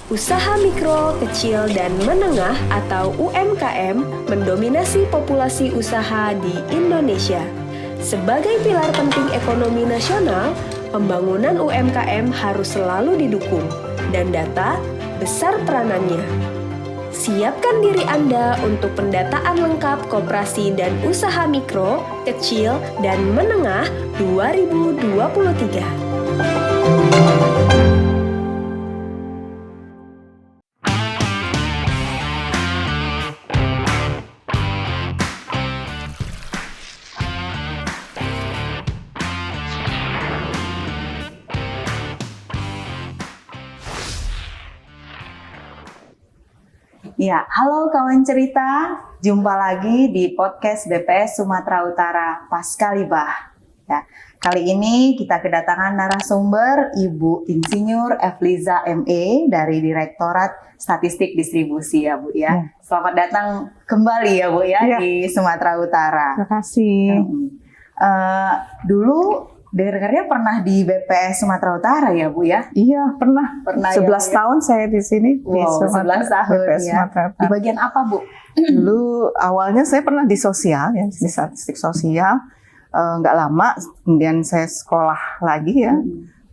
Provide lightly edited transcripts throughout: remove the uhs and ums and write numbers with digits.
Usaha mikro, kecil, dan menengah atau UMKM mendominasi populasi usaha di Indonesia. Sebagai pilar penting ekonomi nasional, pembangunan UMKM harus selalu didukung, dan data besar peranannya. Siapkan diri Anda untuk pendataan lengkap koperasi dan usaha mikro, kecil, dan menengah 2023. Ya, halo kawan cerita, jumpa lagi di podcast BPS Sumatera Utara Pasca Libah. Ya, kali ini kita kedatangan narasumber Ibu Insinyur Efliza ME dari Direktorat Statistik Distribusi ya Bu ya. Selamat datang kembali ya Bu ya di Sumatera Utara. Terima kasih. Dulu dengarnya pernah di BPS Sumatera Utara ya Bu ya? Iya, pernah 11 ya, tahun saya di sini. Wow, 11 tahun BPS ya. Sumatera. Di bagian apa Bu? Dulu awalnya saya pernah di sosial ya, di statistik sosial. Nggak lama, kemudian saya sekolah lagi ya.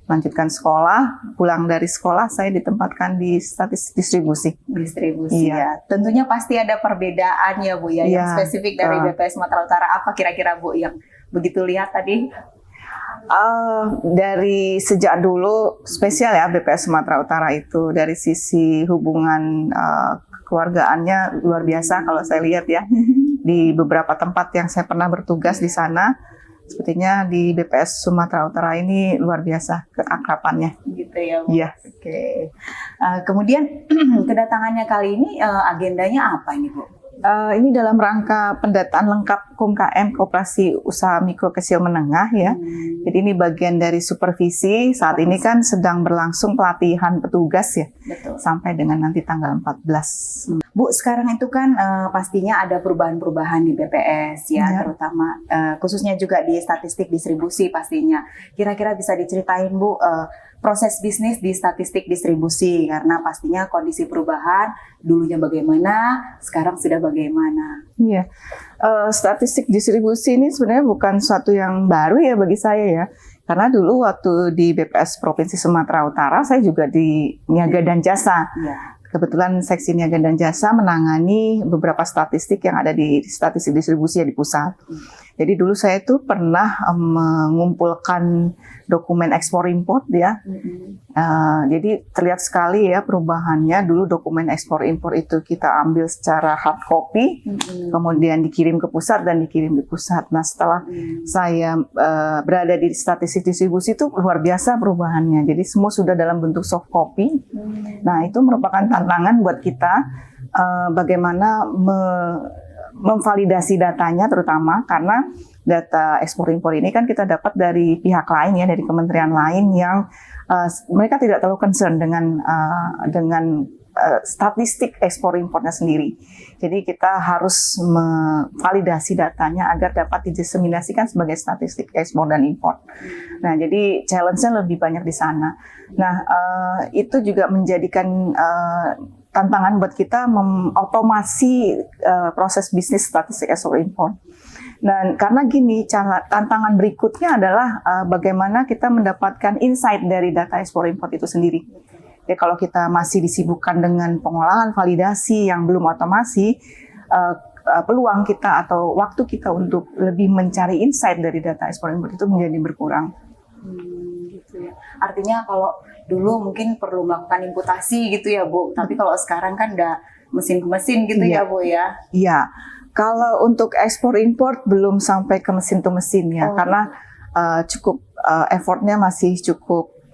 Lanjutkan sekolah, pulang dari sekolah saya ditempatkan di statistik distribusi. Distribusi ya. Tentunya pasti ada perbedaan ya Bu ya, yang spesifik dari BPS Sumatera Utara. Apa kira-kira Bu yang begitu lihat tadi? Dari sejak dulu spesial ya BPS Sumatera Utara itu dari sisi hubungan kekeluargaannya luar biasa kalau saya lihat ya. Di beberapa tempat yang saya pernah bertugas di sana, sepertinya di BPS Sumatera Utara ini luar biasa keakrabannya. Gitu ya Bu. Iya. Oke. Kemudian kedatangannya kali ini agendanya apa ini Bu? Ini dalam rangka pendataan lengkap UMKM Koperasi Usaha Mikro Kecil Menengah ya. Jadi ini bagian dari supervisi. Saat ini kan sedang berlangsung pelatihan petugas ya. Betul. Sampai dengan nanti tanggal 14. Bu, sekarang itu kan pastinya ada perubahan-perubahan di BPS ya, terutama khususnya juga di statistik distribusi pastinya. Kira-kira bisa diceritain Bu proses bisnis di statistik distribusi, karena pastinya kondisi perubahan dulunya bagaimana, sekarang sudah bagaimana. Iya, statistik distribusi ini sebenarnya bukan suatu yang baru ya bagi saya ya. Karena dulu waktu di BPS Provinsi Sumatera Utara saya juga di Niaga dan Jasa. Iya. Kebetulan seksi Niaga dan Jasa menangani beberapa statistik yang ada di statistik distribusi ya di pusat. Jadi dulu saya itu pernah mengumpulkan dokumen ekspor impor ya. Jadi terlihat sekali ya perubahannya. Dulu dokumen ekspor impor itu kita ambil secara hard copy, kemudian dikirim ke pusat dan dikirim di pusat. Nah setelah saya berada di statistik distribusi itu luar biasa perubahannya. Jadi semua sudah dalam bentuk soft copy. Nah itu merupakan tantangan buat kita bagaimana memvalidasi datanya, terutama karena data ekspor impor ini kan kita dapat dari pihak lain ya, dari kementerian lain yang mereka tidak terlalu concern dengan statistik ekspor impornya sendiri. Jadi kita harus memvalidasi datanya agar dapat didiseminasikan sebagai statistik ekspor dan impor. Nah, jadi challenge-nya lebih banyak di sana. Nah, itu juga menjadikan tantangan buat kita mengotomasi proses bisnis statistik ekspor impor. Dan karena gini, tantangan berikutnya adalah bagaimana kita mendapatkan insight dari data ekspor impor itu sendiri. Ya, kalau kita masih disibukkan dengan pengolahan validasi yang belum otomasi, peluang kita atau waktu kita untuk lebih mencari insight dari data ekspor impor itu menjadi berkurang. Gitu ya. Artinya kalau dulu mungkin perlu melakukan imputasi gitu ya Bu, tapi kalau sekarang kan udah mesin ke mesin gitu ya Bu ya? Iya, kalau untuk ekspor impor belum sampai ke mesin to mesin ya, karena cukup effortnya masih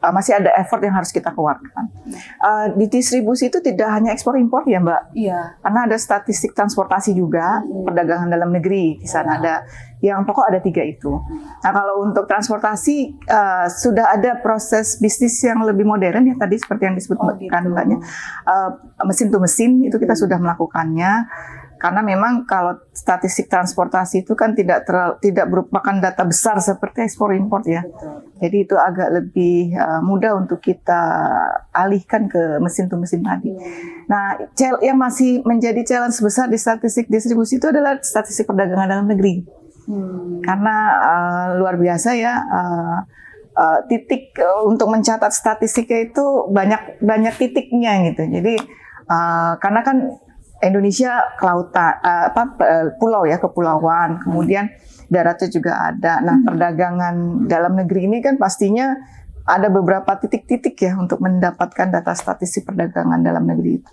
masih ada effort yang harus kita keluarkan. Di distribusi itu tidak hanya ekspor impor ya Mbak, karena ada statistik transportasi juga, perdagangan dalam negeri di sana ada. Yang pokok ada 3 itu. Nah kalau untuk transportasi sudah ada proses bisnis yang lebih modern ya tadi seperti yang disebutkan Mbaknya, mesin to mesin itu kita sudah melakukannya. karena memang kalau statistik transportasi itu kan tidak merupakan data besar seperti ekspor impor ya. Betul. Jadi itu agak lebih mudah untuk kita alihkan ke mesin to mesin tadi. Nah, yang masih menjadi challenge besar di statistik distribusi itu adalah statistik perdagangan dalam negeri. Karena luar biasa ya, titik untuk mencatat statistiknya itu banyak titiknya gitu. Jadi karena kan Indonesia kelautan, pulau ya, kepulauan, kemudian daratnya juga ada. Nah, perdagangan dalam negeri ini kan pastinya ada beberapa titik-titik ya untuk mendapatkan data statistik perdagangan dalam negeri itu.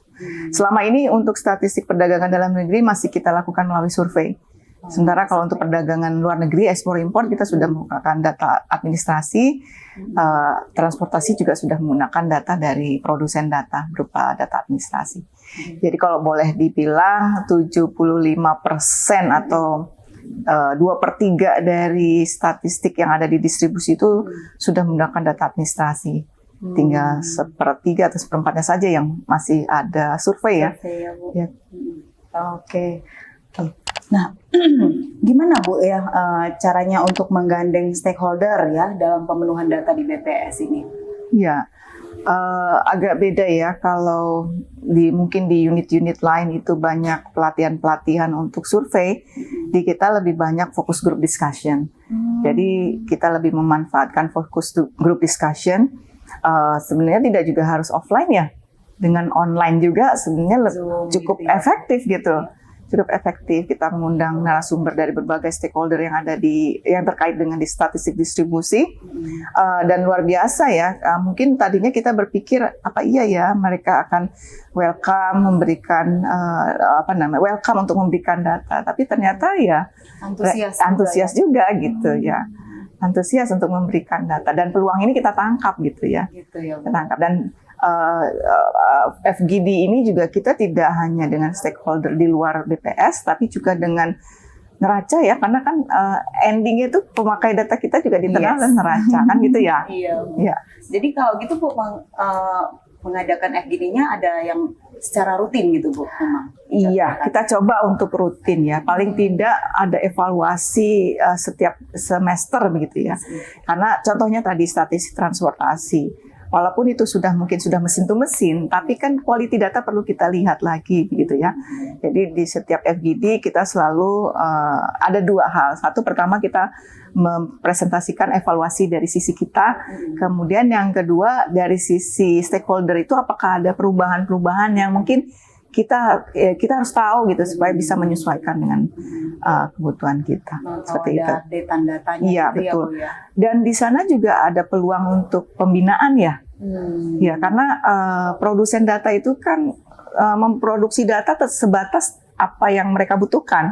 Selama ini untuk statistik perdagangan dalam negeri masih kita lakukan melalui survei. Sementara kalau untuk perdagangan luar negeri, ekspor impor, kita sudah menggunakan data administrasi, transportasi juga sudah menggunakan data dari produsen data berupa data administrasi. Jadi kalau boleh dibilang 75% atau 2/3 dari statistik yang ada di distribusi itu sudah menggunakan data administrasi. Tinggal 1/3 atau 1/4-nya saja yang masih ada survei ya. Ya. Oke. Nah, gimana Bu ya caranya untuk menggandeng stakeholder ya dalam pemenuhan data di BPS ini? Ya, agak beda ya kalau mungkin di unit-unit lain itu banyak pelatihan-pelatihan untuk survei, di kita lebih banyak fokus group discussion. Jadi kita lebih memanfaatkan fokus group discussion. Sebenarnya tidak juga harus offline ya, dengan online juga sebenarnya cukup gitu ya. Efektif gitu. Cukup efektif, kita mengundang narasumber dari berbagai stakeholder yang ada yang terkait dengan di statistik distribusi, dan luar biasa ya. Mungkin tadinya kita berpikir apa iya ya mereka akan memberikan welcome untuk memberikan data, tapi ternyata ya antusias juga gitu ya. Antusias untuk memberikan data, dan peluang ini kita tangkap gitu ya. Kita tangkap, dan FGD ini juga kita tidak hanya dengan stakeholder di luar BPS, tapi juga dengan neraca ya, karena kan endingnya itu pemakai data kita juga di internal dan neraca kan gitu ya. Iya. Jadi kalau gitu Bu, mengadakan FGD-nya ada yang secara rutin gitu Bu? Memang. Iya, kita coba untuk rutin ya. Paling tidak ada evaluasi setiap semester begitu ya. Karena contohnya tadi statistik transportasi. Walaupun itu mungkin sudah mesin to mesin, tapi kan quality data perlu kita lihat lagi gitu ya. Jadi di setiap FGD kita selalu ada dua hal. Satu, pertama kita mempresentasikan evaluasi dari sisi kita. Kemudian yang kedua dari sisi stakeholder itu apakah ada perubahan-perubahan yang mungkin kita harus tahu gitu supaya bisa menyesuaikan dengan kebutuhan kita. Seperti itu. Datanya iya, gitu betul. Ya, Bu, ya. Dan di sana juga ada peluang untuk pembinaan ya. Ya, karena produsen data itu kan memproduksi data sebatas apa yang mereka butuhkan.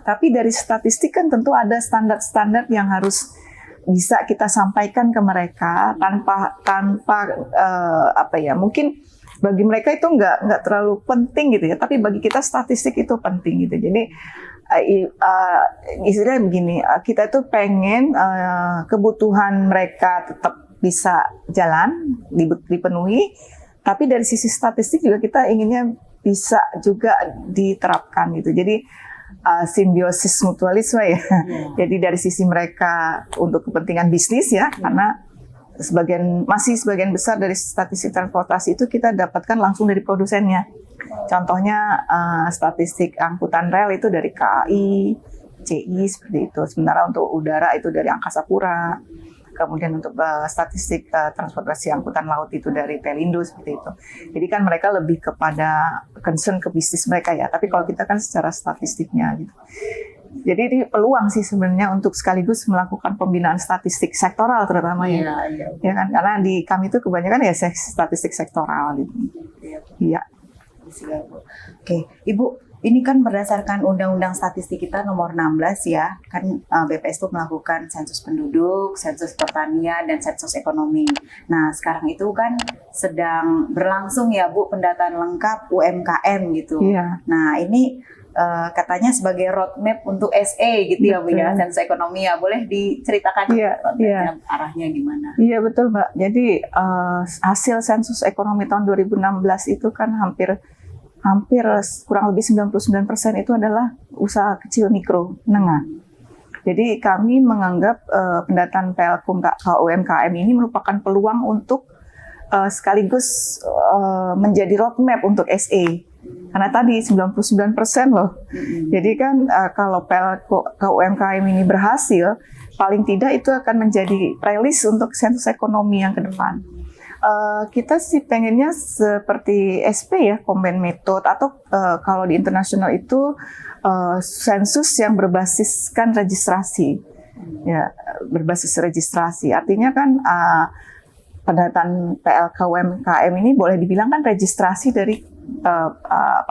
Tapi dari statistik kan tentu ada standar-standar yang harus bisa kita sampaikan ke mereka tanpa mungkin bagi mereka itu nggak terlalu penting gitu ya, tapi bagi kita statistik itu penting gitu. Jadi istilahnya begini, kita tuh pengen kebutuhan mereka tetap bisa jalan, dipenuhi, tapi dari sisi statistik juga kita inginnya bisa juga diterapkan gitu. Jadi simbiosis mutualisme ya. Jadi dari sisi mereka untuk kepentingan bisnis ya, karena sebagian besar dari statistik transportasi itu kita dapatkan langsung dari produsennya. Contohnya statistik angkutan rel itu dari KAI, CI seperti itu. Sementara untuk udara itu dari Angkasa Pura. Kemudian untuk statistik transportasi angkutan laut itu dari Pelindo seperti itu. Jadi kan mereka lebih kepada concern ke bisnis mereka ya. Tapi kalau kita kan secara statistiknya gitu. Jadi ini peluang sih sebenarnya untuk sekaligus melakukan pembinaan statistik sektoral terutama ya. Ya kan, karena di kami itu kebanyakan ya statistik sektoral gitu. Iya. Oke, Ibu, ini kan berdasarkan Undang-Undang Statistik kita nomor 16 ya. Kan BPS itu melakukan sensus penduduk, sensus pertanian, dan sensus ekonomi. Nah, sekarang itu kan sedang berlangsung ya Bu pendataan lengkap UMKM gitu. Iya. Nah, ini katanya sebagai roadmap untuk SE gitu ya Bu ya, sensus ekonomi ya. Boleh diceritakan arahnya gimana? Iya betul Mbak. Jadi hasil sensus ekonomi tahun 2016 itu kan hampir hampir kurang lebih 99% itu adalah usaha kecil mikro menengah. Jadi kami menganggap pendataan PLKUM UMKM ini merupakan peluang untuk sekaligus menjadi roadmap untuk SE. Karena tadi 99% loh. Jadi kan kalau UMKM ini berhasil, paling tidak itu akan menjadi prelis untuk sensus ekonomi yang ke depan. Kita sih pengennya seperti SP ya, combined method, atau kalau di internasional itu sensus yang berbasiskan registrasi. Ya, berbasis registrasi. Artinya kan pendataan PLK UMKM ini boleh dibilang kan registrasi dari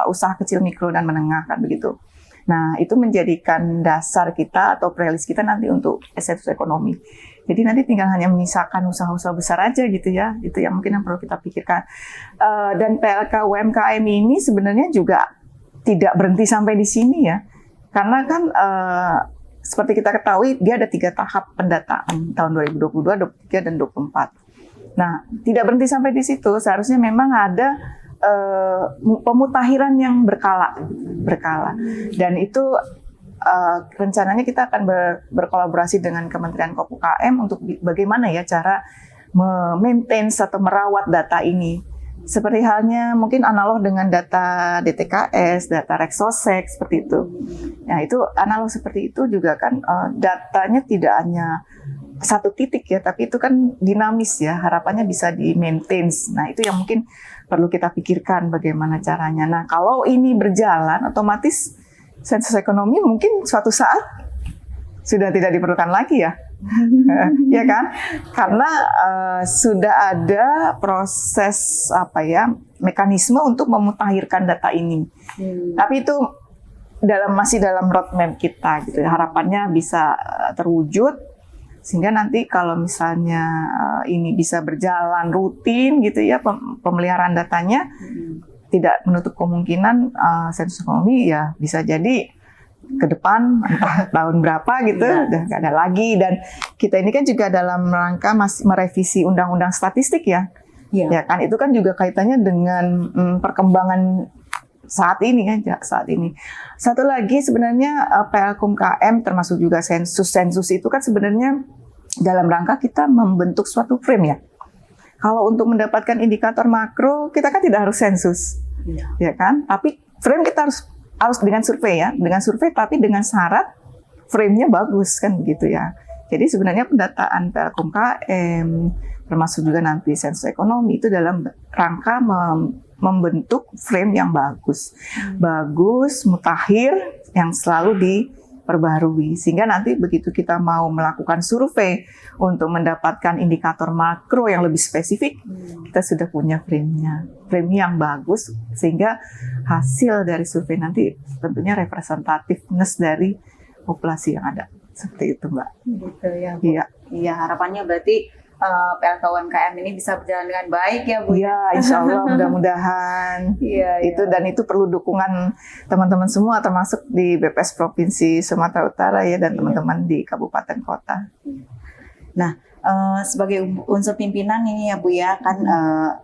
usaha kecil, mikro, dan menengah kan begitu. Nah, itu menjadikan dasar kita atau prelis kita nanti untuk sensus ekonomi. Jadi nanti tinggal hanya menyisakan usaha-usaha besar aja gitu ya. Itu yang mungkin yang perlu kita pikirkan. Dan PLK UMKM ini sebenarnya juga tidak berhenti sampai di sini ya. Karena kan seperti kita ketahui dia ada 3 tahap pendataan tahun 2022, 2023, dan 2024. Nah, tidak berhenti sampai di situ. Seharusnya memang ada pemutakhiran yang berkala, dan itu rencananya kita akan berkolaborasi dengan Kementerian UKM untuk bagaimana ya cara memaintain atau merawat data ini. Seperti halnya mungkin analog dengan data DTKS, data Reksosek seperti itu. Nah, itu analog seperti itu juga kan datanya tidak hanya satu titik ya, tapi itu kan dinamis ya, harapannya bisa di-maintain. Nah, itu yang mungkin perlu kita pikirkan bagaimana caranya. Nah, kalau ini berjalan, otomatis sensus ekonomi mungkin suatu saat sudah tidak diperlukan lagi ya. Ya kan? Karena sudah ada proses mekanisme untuk memutakhirkan data ini. Tapi itu masih dalam roadmap kita gitu. Harapannya bisa terwujud sehingga nanti kalau misalnya ini bisa berjalan rutin gitu ya, pemeliharaan datanya tidak menutup kemungkinan sensus ekonomi ya bisa jadi ke depan entah tahun berapa gitu udah nggak ada lagi. Dan kita ini kan juga dalam rangka masih merevisi undang-undang statistik ya. Ya kan itu kan juga kaitannya dengan perkembangan saat ini kan saat ini. Satu lagi sebenarnya PLKUM KM termasuk juga sensus itu kan sebenarnya dalam rangka kita membentuk suatu frame ya. Kalau untuk mendapatkan indikator makro kita kan tidak harus sensus. Ya kan? Tapi frame kita harus dengan survei ya, dengan survei tapi dengan syarat frame-nya bagus kan begitu ya. Jadi sebenarnya pendataan PLKUM KM termasuk juga nanti sensus ekonomi itu dalam rangka membentuk frame yang bagus, mutakhir yang selalu diperbarui sehingga nanti begitu kita mau melakukan survei untuk mendapatkan indikator makro yang lebih spesifik, kita sudah punya frame yang bagus sehingga hasil dari survei nanti tentunya representativeness dari populasi yang ada. Seperti itu, Mbak. Gitu ya, Bu. Iya, harapannya berarti PLK UMKM ini bisa berjalan dengan baik ya, Bu. Iya, insya Allah mudah-mudahan. Dan itu perlu dukungan teman-teman semua, termasuk di BPS Provinsi Sumatera Utara ya, dan teman-teman di kabupaten kota. Nah, sebagai unsur pimpinan ini ya, Bu ya, kan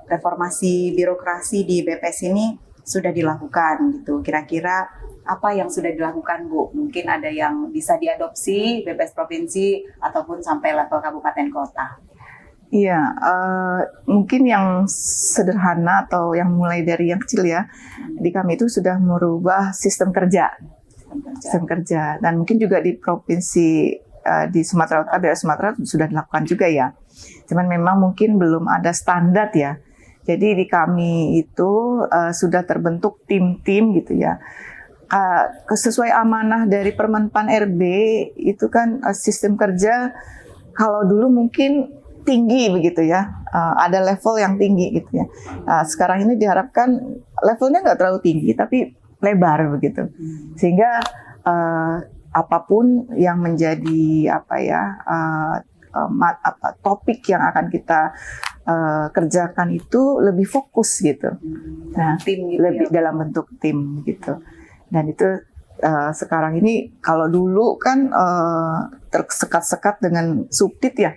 reformasi birokrasi di BPS ini sudah dilakukan gitu. Kira-kira apa yang sudah dilakukan, Bu? Mungkin ada yang bisa diadopsi BPS Provinsi ataupun sampai level kabupaten kota. Iya, mungkin yang sederhana atau yang mulai dari yang kecil ya. Di kami itu sudah merubah sistem kerja. Dan mungkin juga di provinsi di Sumatera Utara, daerah Sumatera sudah dilakukan juga ya. Cuman memang mungkin belum ada standar ya. Jadi di kami itu sudah terbentuk tim-tim gitu ya. Sesuai amanah dari Permenpan RB itu kan sistem kerja kalau dulu mungkin tinggi begitu ya, ada level yang tinggi gitu ya. Sekarang ini diharapkan levelnya nggak terlalu tinggi tapi lebar begitu, sehingga apapun yang menjadi topik yang akan kita kerjakan itu lebih fokus gitu. Nah, lebih dalam bentuk tim gitu. Dan itu sekarang ini kalau dulu kan tersekat-sekat dengan subdit ya.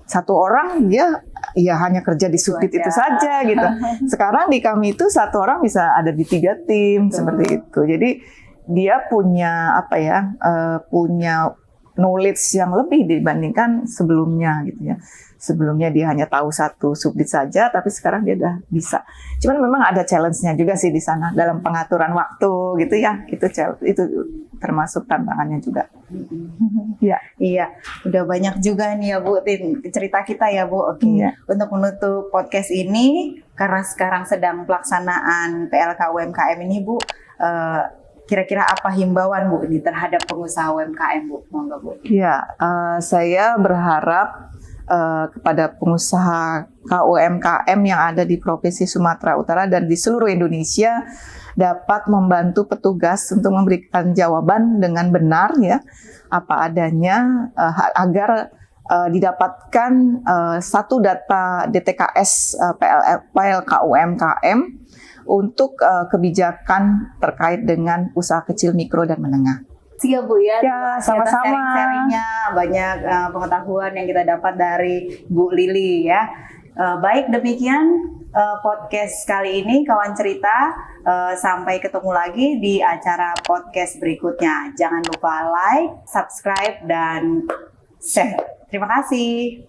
Satu orang dia ya hanya kerja di subdit Itu itu aja. saja gitu. Sekarang di kami itu satu orang bisa ada di 3 tim seperti itu. Jadi dia punya punya knowledge yang lebih dibandingkan sebelumnya gitu ya. Sebelumnya dia hanya tahu satu subdit saja, tapi sekarang dia udah bisa. Cuman memang ada challenge-nya juga sih di sana dalam pengaturan waktu gitu ya. Itu termasuk tantangannya juga. Ya. Iya, udah banyak juga nih ya Bu cerita kita ya Bu. Oke, Iya. untuk menutup podcast ini, karena sekarang sedang pelaksanaan PLK UMKM ini Bu, kira-kira apa himbauan Bu ini terhadap pengusaha UMKM Bu? Monggo Bu. Ya, saya berharap kepada pengusaha UMKM yang ada di Provinsi Sumatera Utara dan di seluruh Indonesia dapat membantu petugas untuk memberikan jawaban dengan benar ya apa adanya agar didapatkan satu data DTKS PLK UMKM untuk kebijakan terkait dengan usaha kecil, mikro, dan menengah. Siap Bu ya. Ya, Atas sama-sama. sharing-sharingnya banyak pengetahuan yang kita dapat dari Bu Lili ya. Baik demikian podcast kali ini kawan cerita. Sampai ketemu lagi di acara podcast berikutnya. Jangan lupa like, subscribe, dan share. Terima kasih.